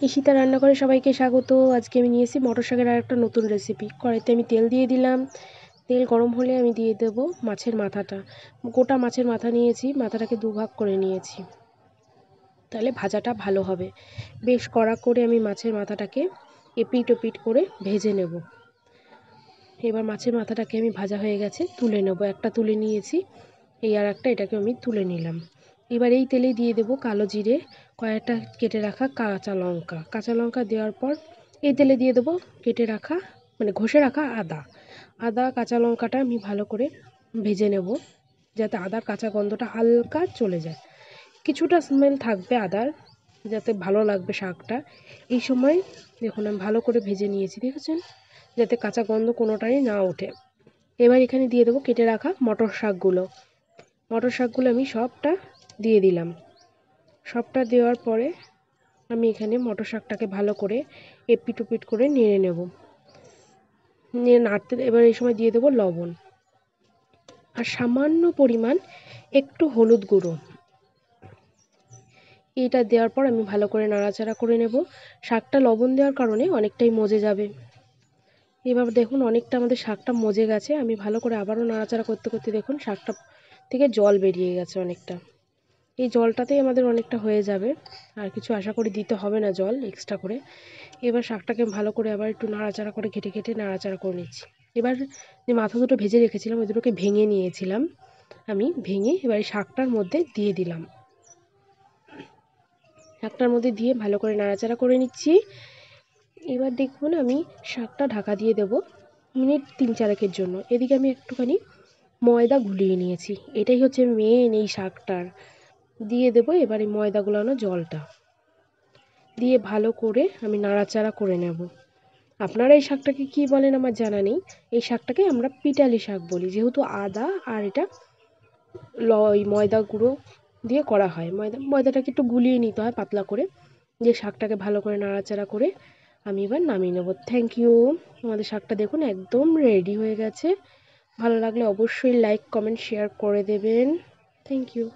ঈশিতা রান্নাঘরে সবাইকে স্বাগত। আজকে আমি নিয়ে এসেছি মটর শাকের আর একটা নতুন রেসিপি। কড়াইতে আমি তেল দিয়ে দিলাম। তেল গরম হলে আমি দিয়ে দেব মাছের মাথাটা। গোটা মাছের মাথা নিয়েছি, মাথাটাকে দুভাগ করে নিয়েছি, তাহলে ভাজাটা ভালো হবে। বেশ কড়া করে আমি মাছের মাথাটাকে এপিট ওপিট করে ভেজে নেব। এবার মাছের মাথাটাকে আমি ভাজা হয়ে গেছে, তুলে নেব। একটা তুলে নিয়েছি, এই আর একটা, এটাকে আমি তুলে নিলাম। এবার এই তেলেই দিয়ে দেব কালো জিরে, কয়েকটা কেটে রাখা কাঁচা লঙ্কা দেওয়ার পর এই তেলে দিয়ে দেবো কেটে রাখা ঘষে রাখা আদা কাঁচা লঙ্কাটা আমি ভালো করে ভেজে নেব, যাতে আদার কাঁচা গন্ধটা হালকা চলে যায়। কিছুটা স্মেল থাকবে আদার, যাতে ভালো লাগবে শাকটা। এই সময় দেখুন আমি ভালো করে ভেজে নিয়েছি, দেখেছেন, যাতে কাঁচা গন্ধ কোনোটাই না ওঠে। এবার এখানে দিয়ে দেবো কেটে রাখা মটর শাকগুলো আমি সবটা দিয়ে দিলাম। সবটা দেওয়ার পরে আমি এখানে মটর শাকটাকে ভালো করে এপিট ওপিট করে নেড়ে নেব। নাড়তে এবার এই সময় দিয়ে দেবো লবণ আর সামান্য পরিমাণ একটু হলুদ গুঁড়ো। এটা দেওয়ার পর আমি ভালো করে নাড়াচাড়া করে নেব। শাকটা লবণ দেওয়ার কারণে অনেকটাই মজে যাবে। এবার দেখুন অনেকটা আমাদের শাকটা মজে গেছে। আমি ভালো করে আবারও নাড়াচাড়া করতে করতে দেখুন শাকটা থেকে জল বেরিয়ে গেছে অনেকটা। এই জলটাতেই আমাদের অনেকটা হয়ে যাবে, আর কিছু আশা করি দিতে হবে না জল এক্সট্রা করে। এবার শাকটাকে ভালো করে আবার একটু নাড়াচাড়া করে ঘেটে নাড়াচাড়া করে নিচ্ছি। এবার যে মাথা দুটো ভেজে রেখেছিলাম ওই দুটোকে ভেঙে নিয়েছিলাম আমি, ভেঙে এবার শাকটার মধ্যে দিয়ে দিলাম। শাকটার মধ্যে দিয়ে ভালো করে নাড়াচাড়া করে নিচ্ছি। এবার দেখুন আমি শাকটা ঢাকা দিয়ে দেব মিনিট 3-4 জন্য। এদিকে আমি একটুখানি ময়দা গুলিয়ে নিয়েছি, এটাই হচ্ছে মেন এই শাকটার। দিয়ে দেবো এবার এই ময়দা গুলানো জলটা দিয়ে ভালো করে আমি নাড়াচাড়া করে নেব। আপনারা এই শাকটাকে কি বলেন আমার জানা নেই। এই শাকটাকে আমরা পিটালি শাক বলি, যেহেতু আদা আর এটা ময়দা গুঁড়ো দিয়ে করা হয়। ময়দাটাকে একটু গুলিয়ে নিতে হয় পাতলা করে। দিয়ে শাকটাকে ভালো করে নাড়াচাড়া করে আমি এবার নামিয়ে নেব। Thank you. আমাদের শাকটা দেখুন একদম রেডি হয়ে গেছে। ভালো লাগলে অবশ্যই লাইক কমেন্ট শেয়ার করে দেবেন। Thank you.